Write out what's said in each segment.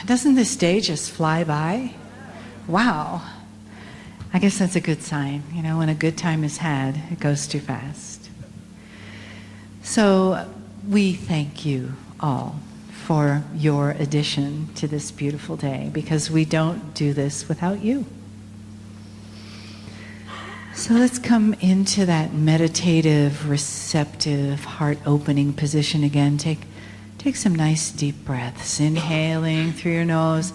Doesn't this day just fly by? Wow. I guess that's a good sign. You know, when a good time is had, it goes too fast. So we thank you all for your addition to this beautiful day, because we don't do this without you. So let's come into that meditative, receptive, heart-opening position again. Take some nice deep breaths, inhaling through your nose,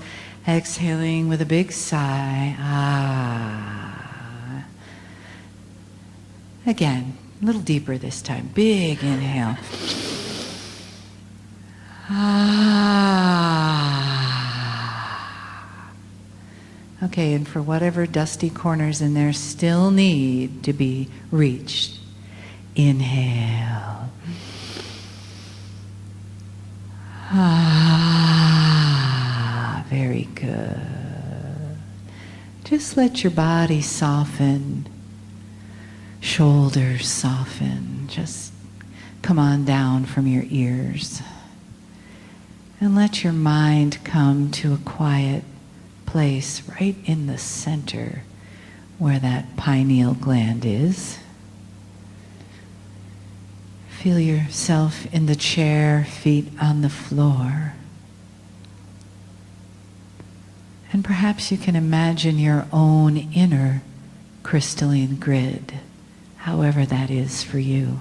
exhaling with a big sigh. Ah. Again, a little deeper this time. Big inhale. Okay, and for whatever dusty corners in there still need to be reached, inhale. Very good. Just let your body soften, shoulders soften, just come on down from your ears. And let your mind come to a quiet place right in the center where that pineal gland is. Feel yourself in the chair, feet on the floor. And perhaps you can imagine your own inner crystalline grid, however that is for you.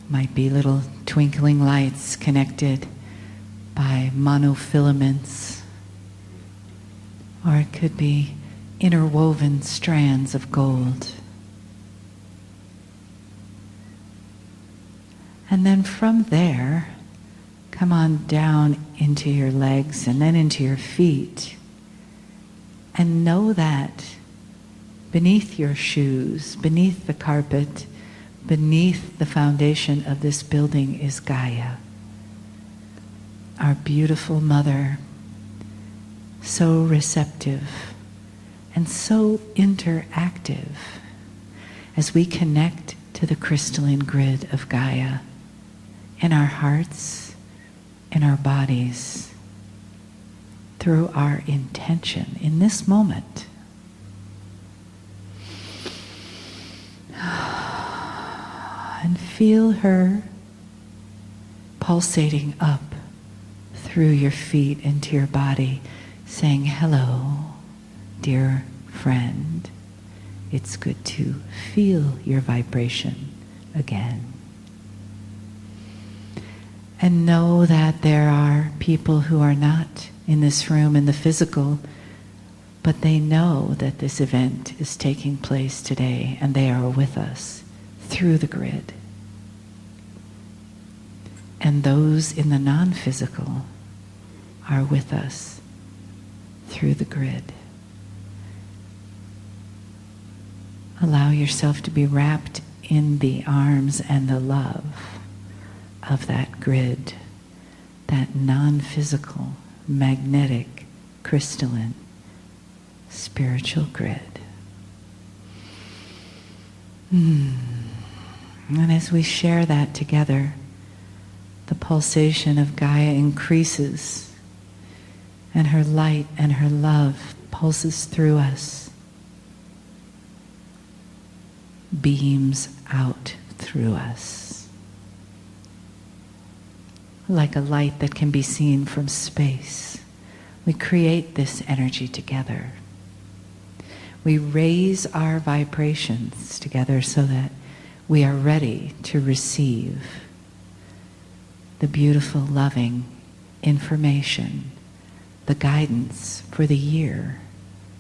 Might be little twinkling lights connected by monofilaments, or it could be interwoven strands of gold. And then from there, come on down into your legs and then into your feet. And know that beneath your shoes, beneath the carpet, beneath the foundation of this building is Gaia, our beautiful mother, so receptive and so interactive as we connect to the crystalline grid of Gaia in our hearts, in our bodies, through our intention in this moment. And feel her pulsating up through your feet into your body, saying, "Hello, dear friend. It's good to feel your vibration again." And know that there are people who are not in this room in the physical, but they know that this event is taking place today, and they are with us through the grid. And those in the non-physical are with us through the grid. Allow yourself to be wrapped in the arms and the love of that grid, that non-physical, magnetic, crystalline, spiritual grid. And as we share that together, the pulsation of Gaia increases, and her light and her love pulses through us, beams out through us, like a light that can be seen from space. We create this energy together. We raise our vibrations together so that we are ready to receive the beautiful, loving information, the guidance for the year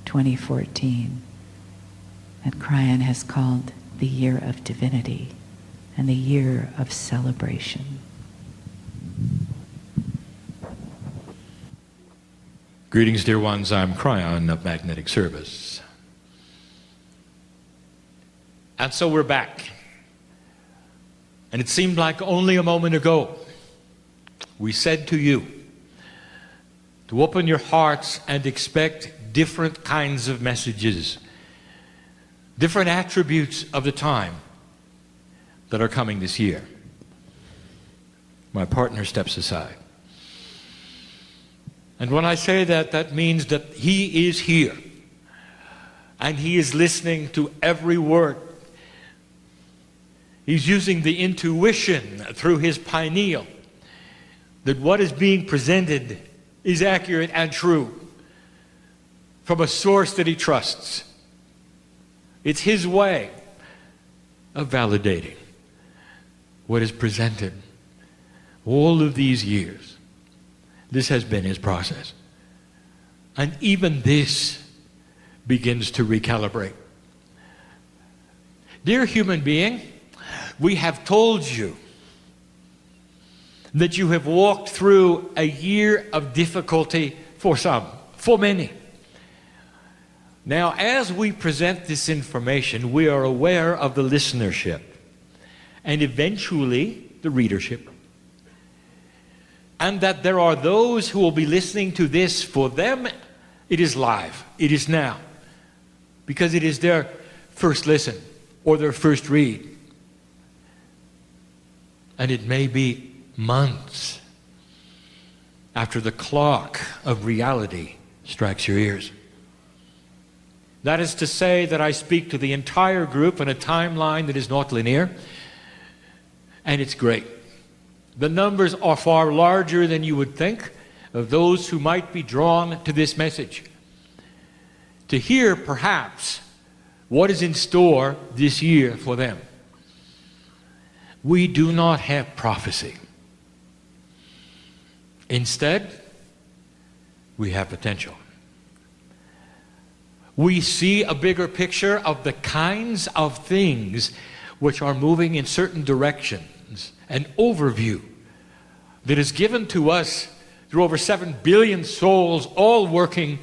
2014 that Kryon has called the year of divinity and the year of celebration. Greetings, dear ones. I'm Kryon of Magnetic Service. And so we're back. And it seemed like only a moment ago we said to you to open your hearts and expect different kinds of messages, different attributes of the time that are coming this year. My partner steps aside. And when I say that, that means that He is here. And He is listening to every word. He's using the intuition through His pineal that what is being presented is accurate and true from a source that He trusts. It's His way of validating what is presented. All of these years, this has been His process. And even this begins to recalibrate. Dear human being, we have told you that you have walked through a year of difficulty for some, for many. Now, as we present this information, we are aware of the listenership and eventually the readership. And that there are those who will be listening to this. For them, it is live. It is now. Because it is their first listen or their first read. And it may be months after the clock of reality strikes your ears. That is to say that I speak to the entire group in a timeline that is not linear, and it's great. The numbers are far larger than you would think of those who might be drawn to this message, to hear perhaps what is in store this year for them. We do not have prophecy. Instead, we have potential. We see a bigger picture of the kinds of things which are moving in certain directions, an overview that is given to us through over 7 billion souls, all working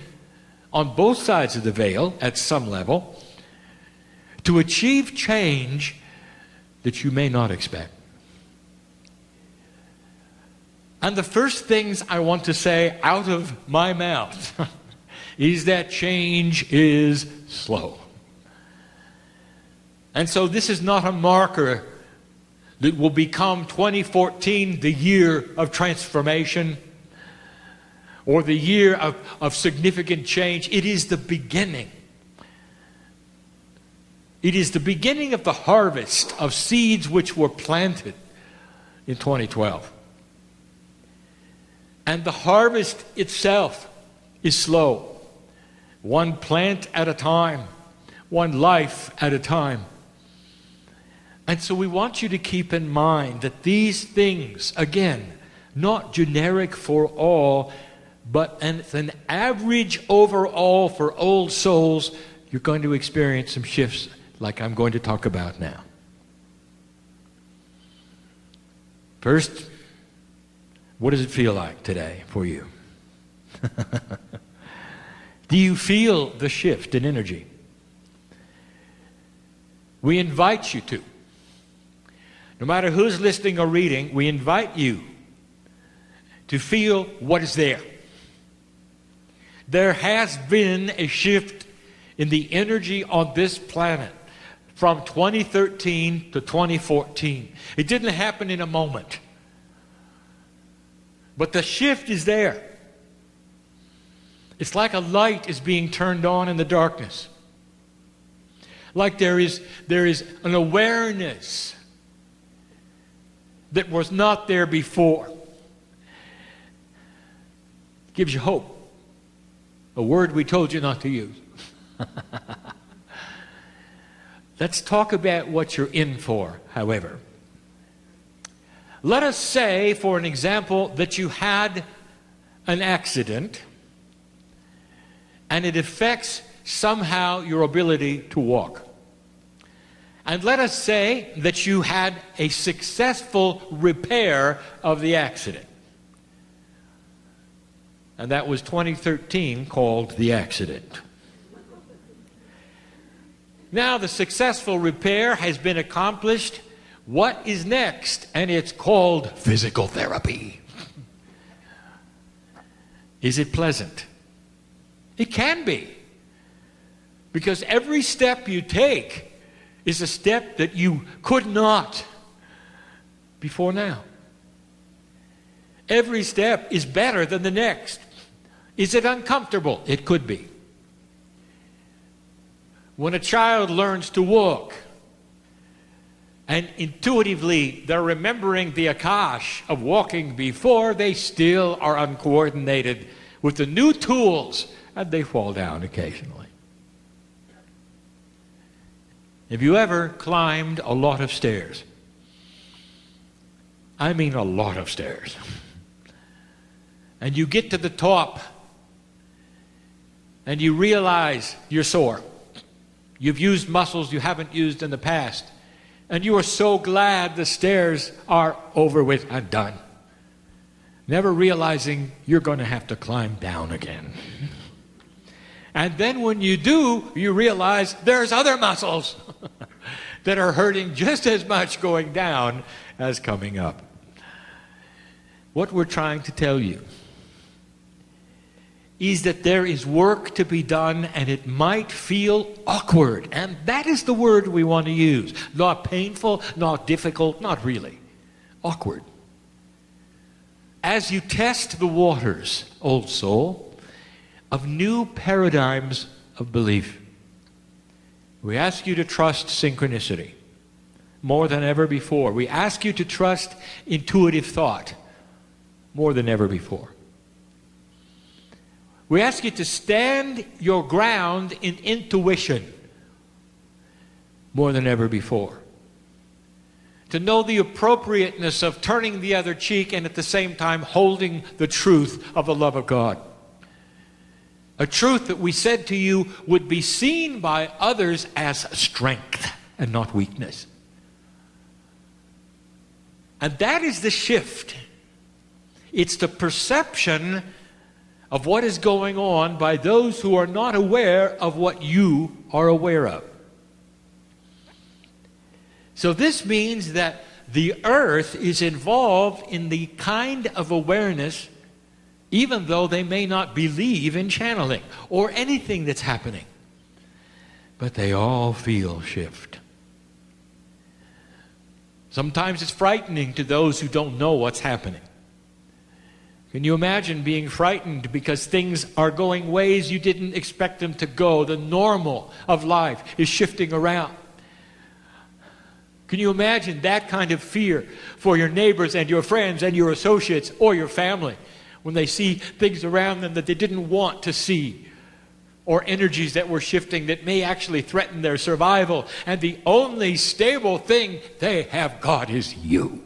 on both sides of the veil at some level, to achieve change that you may not expect. And the first things I want to say out of my mouth is that change is slow. And so this is not a marker that will become 2014 the year of transformation or the year of significant change. It is the beginning. It is the beginning of the harvest of seeds which were planted in 2012. And the harvest itself is slow. One plant at a time, one life at a time. And so we want you to keep in mind that these things, again, not generic for all, but an average overall for old souls, you're going to experience some shifts like I'm going to talk about now. First, what does it feel like today for you? Do you feel the shift in energy? We invite you to. No matter who's listening or reading, we invite you to feel what is there. There has been a shift in the energy on this planet from 2013 to 2014. It didn't happen in a moment. But the shift is there. It's like a light is being turned on in the darkness. Like there is an awareness that was not there before. It gives you hope. A word we told you not to use. Let's talk about what you're in for, however. Let us say, for an example, that you had an accident and it affects somehow your ability to walk. And let us say that you had a successful repair of the accident. And that was 2013 called the accident. Now the successful repair has been accomplished. What is next? And it's called physical therapy. Is it pleasant? It can be. Because every step you take is a step that you could not before now. Every step is better than the next. Is it uncomfortable? It could be. When a child learns to walk, and intuitively they're remembering the akash of walking before, they still are uncoordinated with the new tools, and they fall down occasionally. Have you ever climbed a lot of stairs? I mean a lot of stairs. And you get to the top, and you realize you're sore. You've used muscles you haven't used in the past. And you are so glad the stairs are over with and done. Never realizing you're going to have to climb down again. And then when you do, you realize there's other muscles that are hurting just as much going down as coming up. What we're trying to tell you is that there is work to be done, and it might feel awkward. And that is the word we want to use. Not painful, not difficult, not really. Awkward. As you test the waters, old soul, of new paradigms of belief, we ask you to trust synchronicity more than ever before. We ask you to trust intuitive thought more than ever before. We ask you to stand your ground in intuition more than ever before. To know the appropriateness of turning the other cheek and at the same time holding the truth of the love of God. A truth that we said to you would be seen by others as strength and not weakness. And that is the shift. It's the perception of what is going on by those who are not aware of what you are aware of. So this means that the earth is involved in the kind of awareness, even though they may not believe in channeling or anything that's happening. But they all feel shift. Sometimes it's frightening to those who don't know what's happening. Can you imagine being frightened because things are going ways you didn't expect them to go? The normal of life is shifting around. Can you imagine that kind of fear for your neighbors and your friends and your associates or your family when they see things around them that they didn't want to see, or energies that were shifting that may actually threaten their survival, and the only stable thing they have got is you.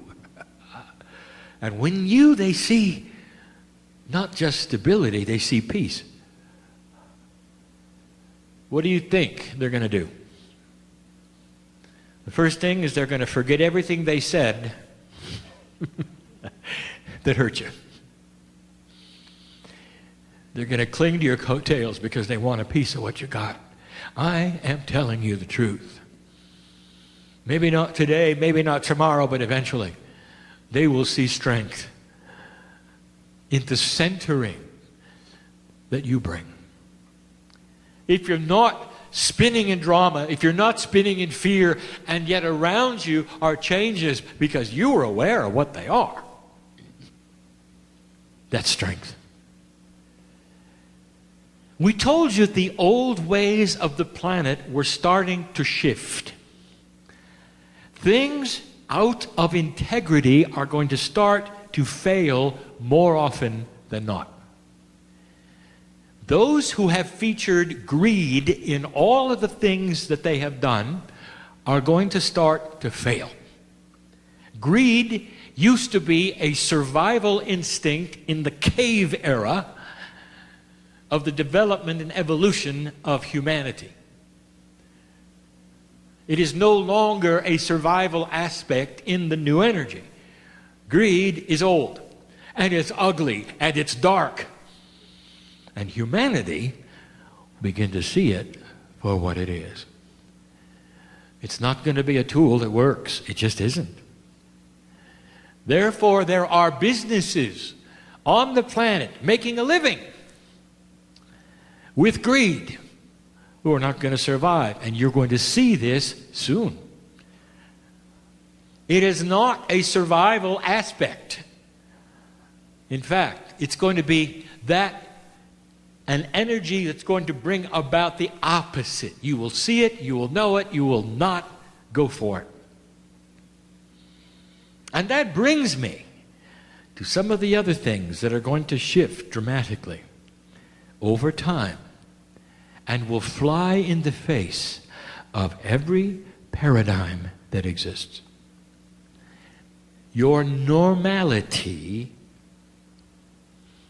And when they see not just stability, they see peace. What do you think they're going to do? The first thing is they're going to forget everything they said that hurt you. They're going to cling to your coattails because they want a piece of what you got. I am telling you the truth. Maybe not today, maybe not tomorrow, but eventually they will see strength in the centering that you bring. If you're not spinning in drama, if you're not spinning in fear, and yet around you are changes because you are aware of what they are, that's strength. We told you the old ways of the planet were starting to shift. Things out of integrity are going to start to fail more often than not. Those who have featured greed in all of the things that they have done are going to start to fail. Greed used to be a survival instinct in the cave era of the development and evolution of humanity. It is no longer a survival aspect in the new energy. Greed is old, and it's ugly, and it's dark. And humanity begin to see it for what it is. It's not going to be a tool that works. It just isn't. Therefore, there are businesses on the planet making a living with greed who are not going to survive. And you're going to see this soon. It is not a survival aspect. In fact, it's going to be that an energy that's going to bring about the opposite. You will see it, you will know it, you will not go for it. And that brings me to some of the other things that are going to shift dramatically over time and will fly in the face of every paradigm that exists. Your normality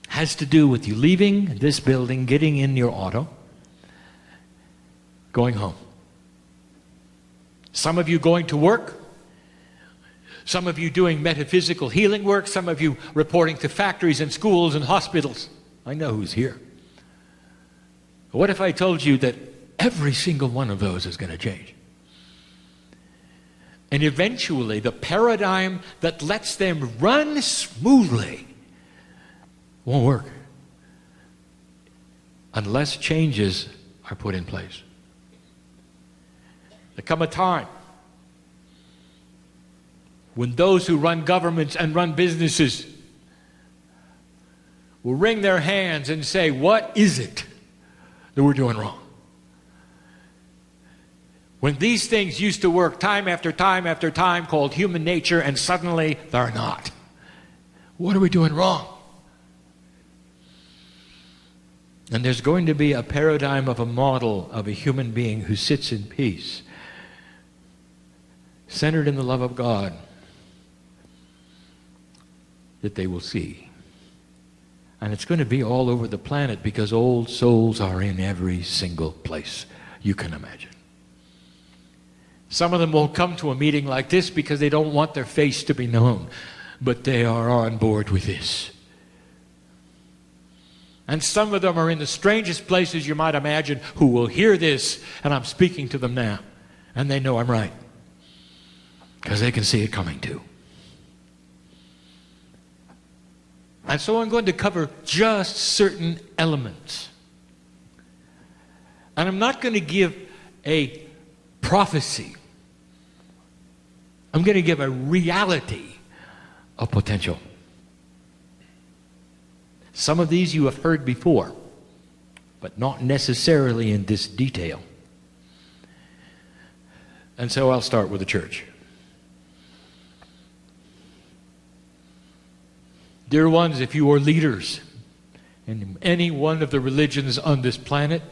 has to do with you leaving this building, getting in your auto, going home. Some of you going to work, some of you doing metaphysical healing work, some of you reporting to factories and schools and hospitals. I know who's here. What if I told you that every single one of those is going to change? And eventually the paradigm that lets them run smoothly won't work unless changes are put in place. There come a time when those who run governments and run businesses will wring their hands and say, what is it that we're doing wrong? When these things used to work time after time after time, called human nature, and suddenly they're not. What are we doing wrong? And there's going to be a paradigm of a model of a human being who sits in peace, centered in the love of God, that they will see. And it's going to be all over the planet because old souls are in every single place you can imagine. Some of them won't come to a meeting like this because they don't want their face to be known, but they are on board with this. And some of them are in the strangest places you might imagine who will hear this, and I'm speaking to them now, and they know I'm right because they can see it coming too. And so I'm going to cover just certain elements. And I'm not going to give a prophecy. I'm going to give a reality of potential. Some of these you have heard before, but not necessarily in this detail. And so I'll start with the church. Dear ones, if you are leaders in any one of the religions on this planet,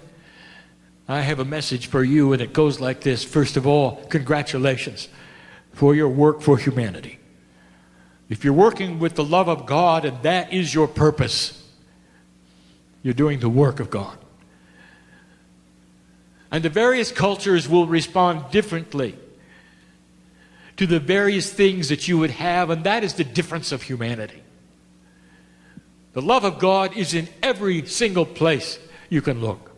I have a message for you, and it goes like this. First of all, congratulations for your work for humanity. If you're working with the love of God and that is your purpose, you're doing the work of God. And the various cultures will respond differently to the various things that you would have, and that is the difference of humanity. The love of God is in every single place you can look.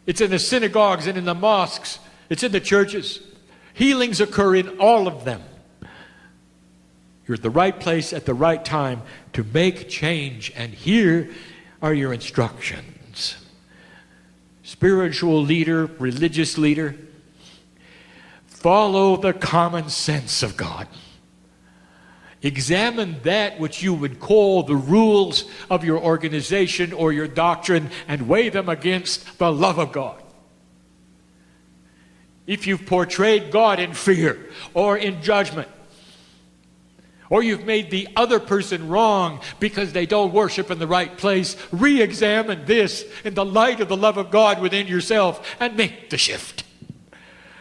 It's in the synagogues and in the mosques. It's in the churches. Healings occur in all of them. You're at the right place at the right time to make change. And here are your instructions. Spiritual leader, religious leader, follow the common sense of God. Examine that which you would call the rules of your organization or your doctrine and weigh them against the love of God. If you've portrayed God in fear or in judgment, or you've made the other person wrong because they don't worship in the right place, re-examine this in the light of the love of God within yourself and make the shift.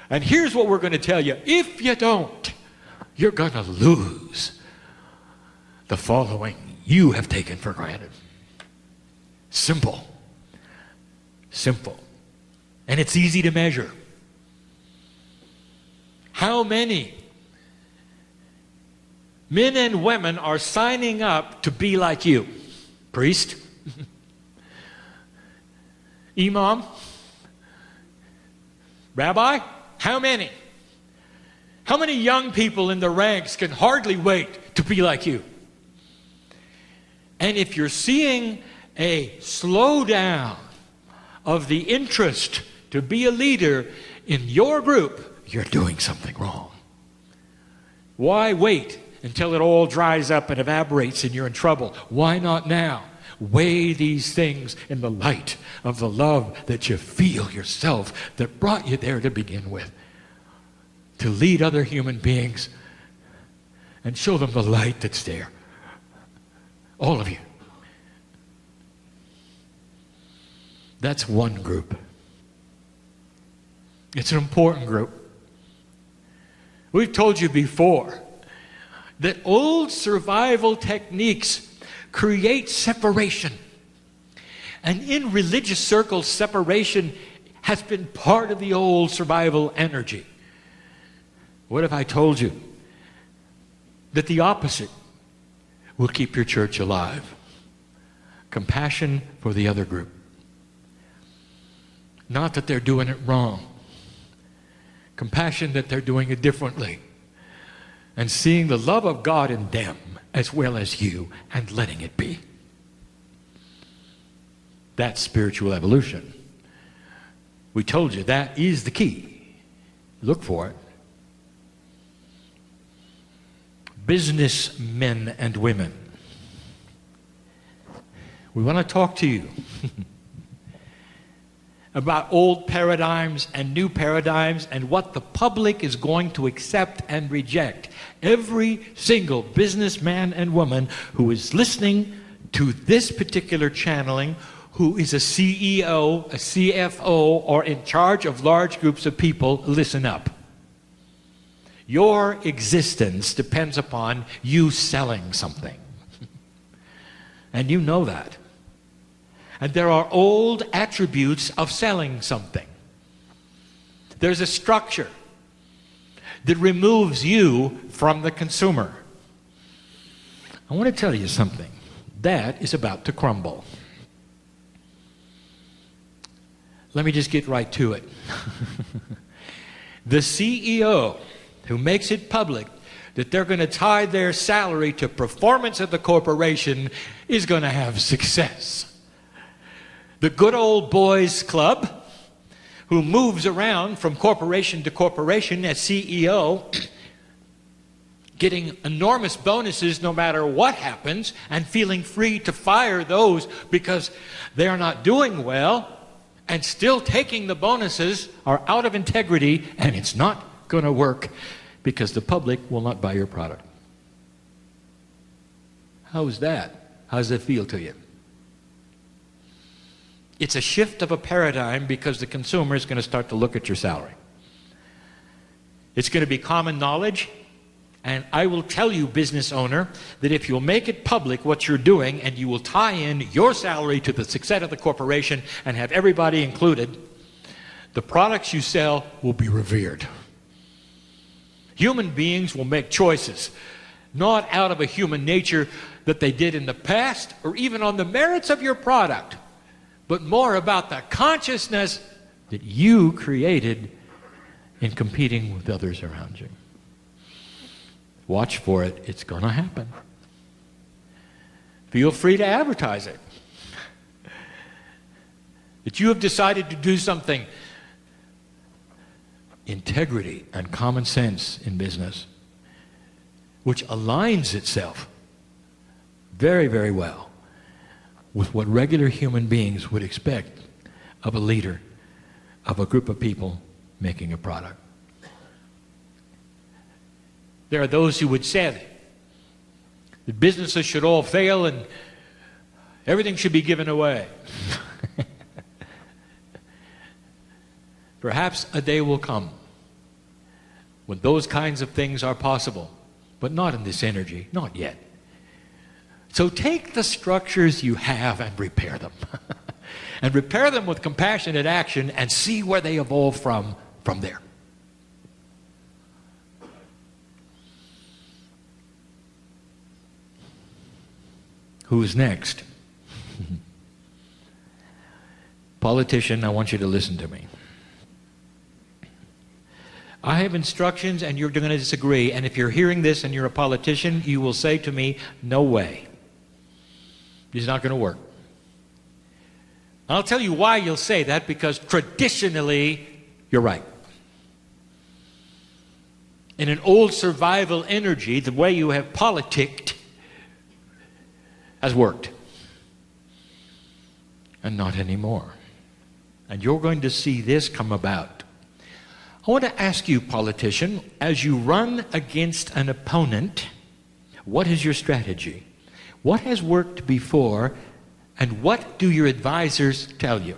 And here's what we're going to tell you. If you don't, you're going to lose the following you have taken for granted. Simple. Simple. And it's easy to measure. How many men and women are signing up to be like you? Priest? Imam? Rabbi? How many? How many young people in the ranks can hardly wait to be like you? And if you're seeing a slowdown of the interest to be a leader in your group, you're doing something wrong. Why wait until it all dries up and evaporates and you're in trouble? Why not now? Weigh these things in the light of the love that you feel yourself that brought you there to begin with. To lead other human beings and show them the light that's there. All of you. That's one group. It's an important group. We've told you before that old survival techniques create separation. And in religious circles, separation has been part of the old survival energy. What if I told you that the opposite will keep your church alive? Compassion for the other group. Not that they're doing it wrong. Compassion that they're doing it differently. And seeing the love of God in them as well as you and letting it be. That's spiritual evolution. We told you that is the key. Look for it. Businessmen and women. We want to talk to you about old paradigms and new paradigms and what the public is going to accept and reject. Every single businessman and woman who is listening to this particular channeling, who is a CEO, a CFO, or in charge of large groups of people, listen up. Your existence depends upon you selling something. And you know that. And there are old attributes of selling something. There's a structure that removes you from the consumer. I want to tell you something. That is about to crumble. Let me just get right to it. The CEO who makes it public that they're going to tie their salary to performance of the corporation is going to have success. The good old boys club who moves around from corporation to corporation as CEO, getting enormous bonuses no matter what happens and feeling free to fire those because they're not doing well and still taking the bonuses are out of integrity, and it's not going to work because the public will not buy your product. How's that? How does it feel to you? It's a shift of a paradigm because the consumer is going to start to look at your salary. It's going to be common knowledge, and I will tell you, business owner, that if you'll make it public what you're doing and you will tie in your salary to the success of the corporation and have everybody included, the products you sell will be revered. Human beings will make choices, not out of a human nature that they did in the past or even on the merits of your product, but more about the consciousness that you created in competing with others around you. Watch for it. It's going to happen. Feel free to advertise it. That you have decided to do something. Integrity and common sense in business, which aligns itself very, very well with what regular human beings would expect of a leader, of a group of people making a product. There are those who would say that businesses should all fail and everything should be given away. Perhaps a day will come when those kinds of things are possible, but not in this energy, not yet. So take the structures you have and repair them. And repair them with compassionate action and see where they evolve from there. Who's next? Politician, I want you to listen to me. I have instructions and you're going to disagree, and if you're hearing this and you're a politician, you will say to me, no way. It's not going to work. I'll tell you why you'll say that, because traditionally, you're right. In an old survival energy, the way you have politicked has worked. and not anymore. And you're going to see this come about. I want to ask you, politician, as you run against an opponent, what is your strategy? What has worked before, and what do your advisors tell you?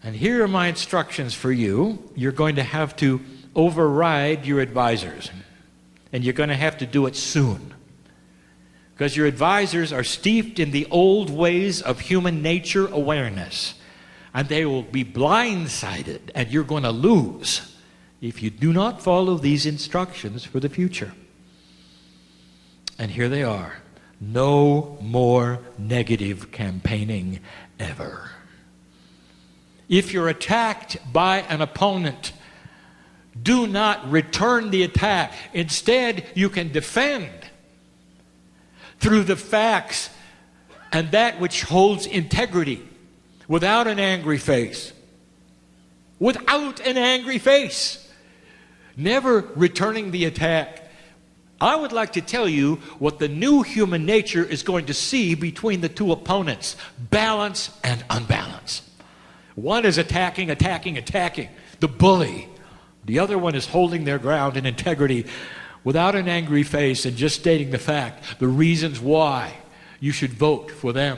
And here are my instructions for you. You're going to have to override your advisors. And you're going to have to do it soon. Because your advisors are steeped in the old ways of human nature awareness. And they will be blindsided, and you're going to lose if you do not follow these instructions for the future. And here they are. No more negative campaigning ever. If you're attacked by an opponent, do not return the attack. Instead, you can defend through the facts and that which holds integrity, without an angry face. Without an angry face. Never returning the attack. I would like to tell you what the new human nature is going to see between the two opponents. Balance and unbalance. One is attacking. The bully. The other one is holding their ground in integrity without an angry face and just stating the fact, the reasons why you should vote for them.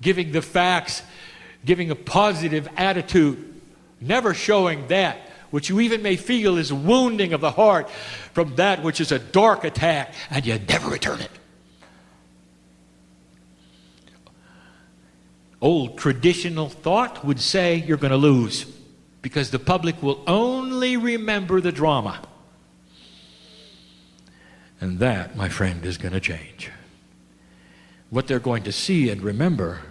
Giving the facts, giving a positive attitude, never showing that which you even may feel is a wounding of the heart from that which is a dark attack, and you never return it. Old traditional thought would say you're going to lose because the public will only remember the drama. And that, my friend, is going to change. What they're going to see and remember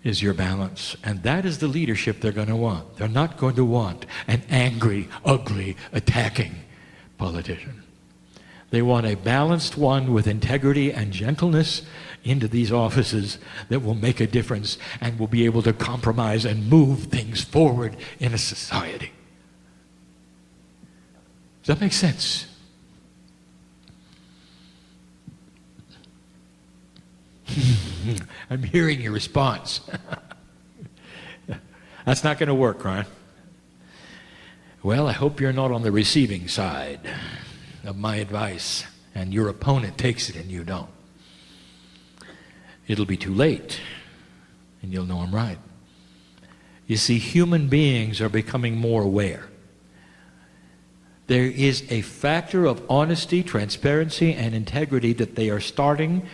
is your balance. And that is the leadership they're going to want. They're not going to want an angry, ugly, attacking politician. They want a balanced one with integrity and gentleness into these offices that will make a difference and will be able to compromise and move things forward in a society. Does that make sense? I'm hearing your response. That's not going to work, Kryon. Well, I hope you're not on the receiving side of my advice and your opponent takes it and you don't. It'll be too late and you'll know I'm right. You see, human beings are becoming more aware. There is a factor of honesty, transparency, and integrity that they are starting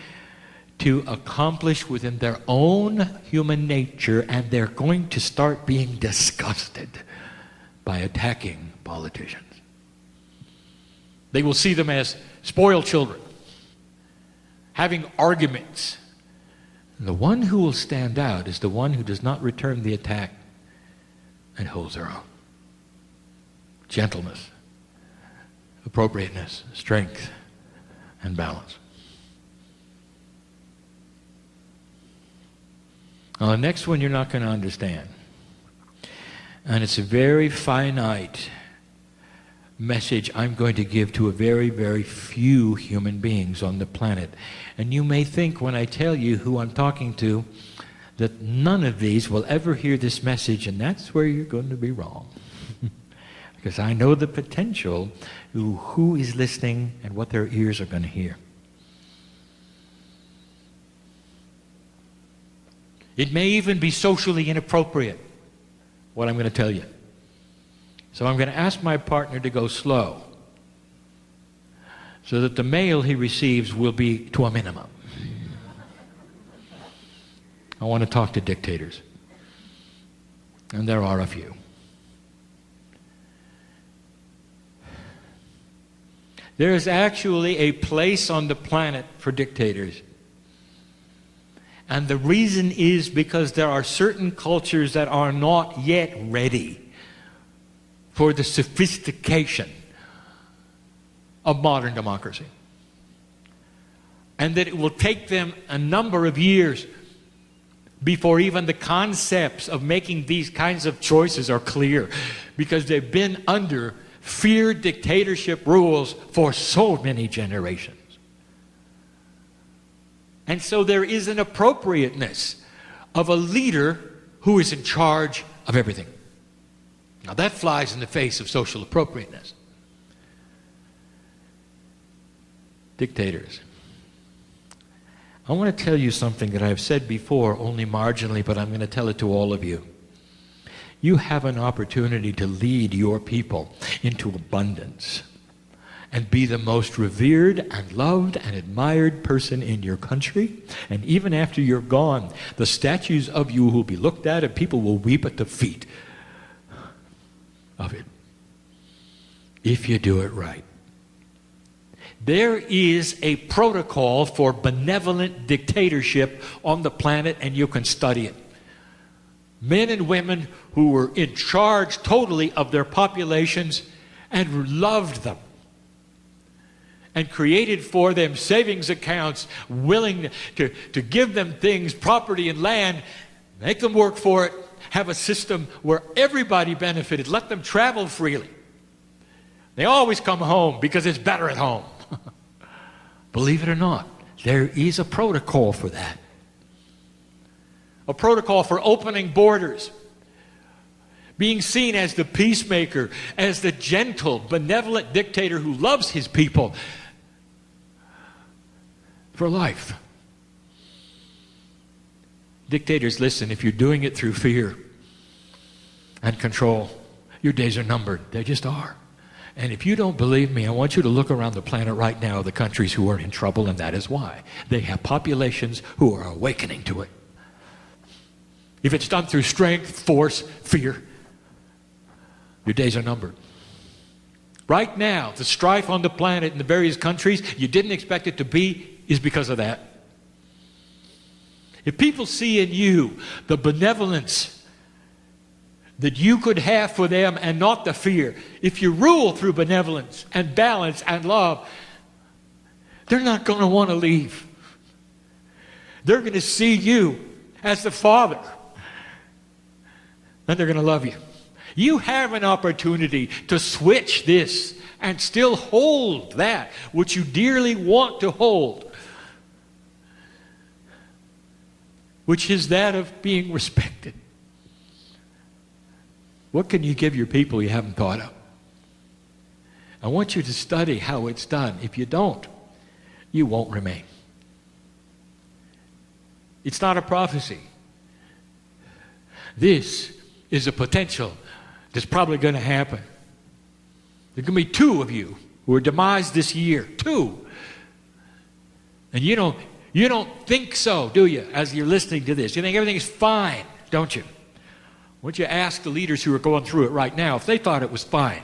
to accomplish within their own human nature, and they're going to start being disgusted by attacking politicians. They will see them as spoiled children, having arguments. And the one who will stand out is the one who does not return the attack and holds their own. Gentleness, appropriateness, strength, and balance. Now, the next one you're not going to understand. And it's a very finite message I'm going to give to a very, very few human beings on the planet. And you may think when I tell you who I'm talking to that none of these will ever hear this message, and that's where you're going to be wrong. Because I know the potential who is listening and what their ears are going to hear. It may even be socially inappropriate, what I'm going to tell you. So I'm going to ask my partner to go slow so that the mail he receives will be to a minimum. I want to talk to dictators. And there are a few. There is actually a place on the planet for dictators. And the reason is because there are certain cultures that are not yet ready for the sophistication of modern democracy. And that it will take them a number of years before even the concepts of making these kinds of choices are clear, because they've been under feared dictatorship rules for so many generations. And so there is an appropriateness of a leader who is in charge of everything. Now that flies in the face of social appropriateness. Dictators. I want to tell you something that I've said before, only marginally, but I'm going to tell it to all of you. You have an opportunity to lead your people into abundance and be the most revered and loved and admired person in your country. And even after you're gone, the statues of you will be looked at and people will weep at the feet of it. If you do it right. There is a protocol for benevolent dictatorship on the planet, and you can study it. Men and women who were in charge totally of their populations and loved them and created for them savings accounts, willing to give them things, property and land, make them work for it, have a system where everybody benefited, let them travel freely. They always come home because it's better at home. Believe it or not, there is a protocol for that. A protocol for opening borders. Being seen as the peacemaker, as the gentle, benevolent dictator who loves his people for life. Dictators, listen, if you're doing it through fear and control, your days are numbered. They just are. And if you don't believe me, I want you to look around the planet right now, the countries who are in trouble, and that is why. They have populations who are awakening to it. If it's done through strength, force, fear, your days are numbered. Right now, the strife on the planet in the various countries you didn't expect it to be is because of that. If people see in you the benevolence that you could have for them and not the fear, if you rule through benevolence and balance and love, they're not going to want to leave. They're going to see you as the Father, and they're going to love you. You have an opportunity to switch this and still hold that which you dearly want to hold, which is that of being respected. What can you give your people you haven't thought of? I want you to study how it's done. If you don't, you won't remain. It's not a prophecy. This is a potential that's probably going to happen. There are going to be 2 of you who are demised this year. 2. And you don't think so, do you, as you're listening to this? You think everything's fine, don't you? Why don't you ask the leaders who are going through it right now if they thought it was fine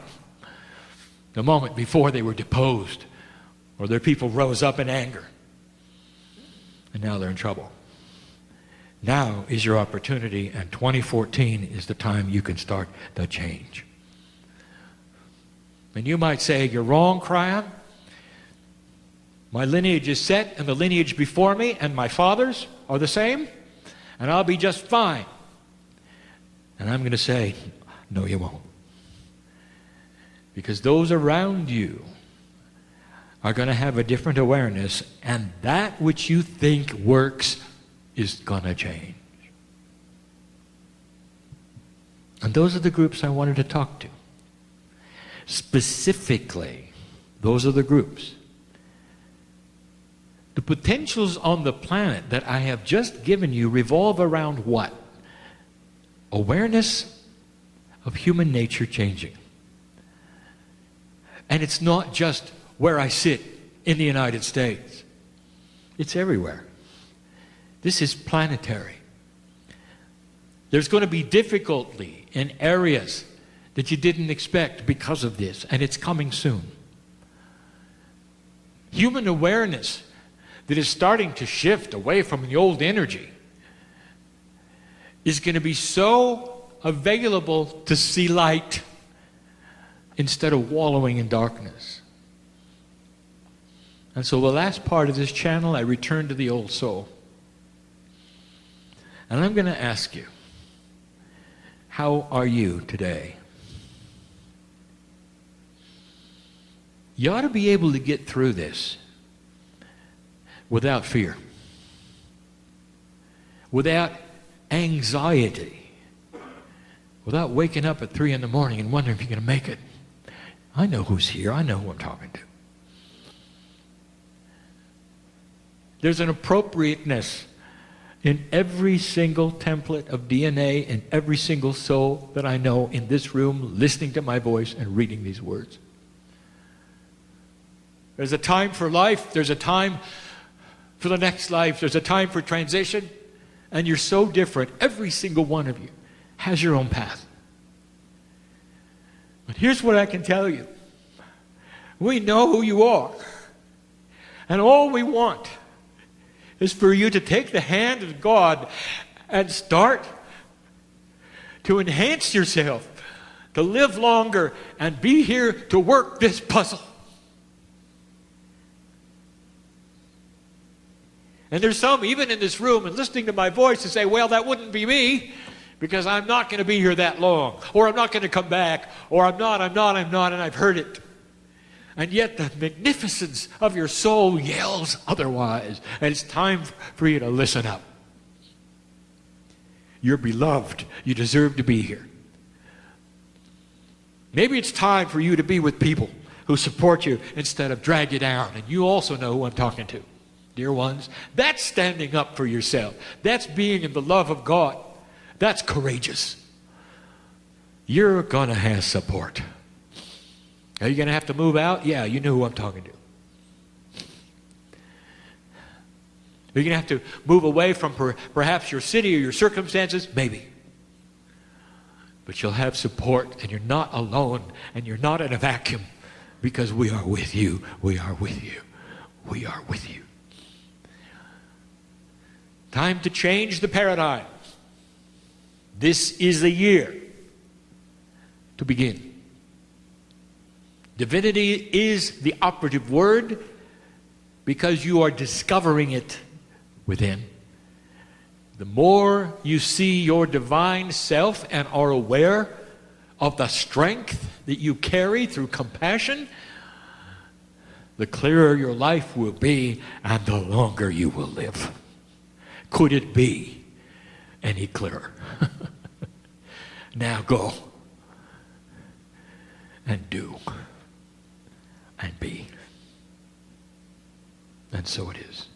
the moment before they were deposed or their people rose up in anger and now they're in trouble. Now is your opportunity, and 2014 is the time you can start the change. And you might say, you're wrong, Kryon. My lineage is set, and the lineage before me and my father's are the same, and I'll be just fine. And I'm going to say, no, you won't. Because those around you are going to have a different awareness, and that which you think works is going to change. And those are the groups I wanted to talk to. Specifically, those are the groups. The potentials on the planet that I have just given you revolve around what? Awareness of human nature changing. And it's not just where I sit in the United States. It's everywhere. This is planetary. There's going to be difficulty in areas that you didn't expect because of this, and it's coming soon. Human awareness that is starting to shift away from the old energy is going to be so available to see light instead of wallowing in darkness. And so the last part of this channel, I return to the old soul. And I'm going to ask you, how are you today? You ought to be able to get through this without fear. without anxiety, without waking up at 3 in the morning and wondering if you're going to make it. I know who's here. I know who I'm talking to. There's an appropriateness in every single template of DNA in every single soul that I know in this room, listening to my voice and reading these words. There's a time for life. There's a time for the next life. There's a time for transition. And you're so different. Every single one of you has your own path. But here's what I can tell you. We know who you are. And all we want is for you to take the hand of God and start to enhance yourself, to live longer, and be here to work this puzzle. And there's some, even in this room, and listening to my voice, and say, well, that wouldn't be me, because I'm not going to be here that long, or I'm not going to come back, or I'm not, and I've heard it. And yet the magnificence of your soul yells otherwise. And it's time for you to listen up. You're beloved. You deserve to be here. Maybe it's time for you to be with people who support you instead of drag you down. And you also know who I'm talking to, dear ones. That's standing up for yourself. That's being in the love of God. That's courageous. You're going to have support. Are you going to have to move out? Yeah, you know who I'm talking to. Are you going to have to move away from perhaps your city or your circumstances? Maybe. But you'll have support, and you're not alone, and you're not in a vacuum, because we are with you. We are with you. We are with you. Time to change the paradigm. This is the year to begin. Divinity is the operative word because you are discovering it within. The more you see your divine self and are aware of the strength that you carry through compassion, the clearer your life will be and the longer you will live. Could it be any clearer? Now go and do. And be. And so it is.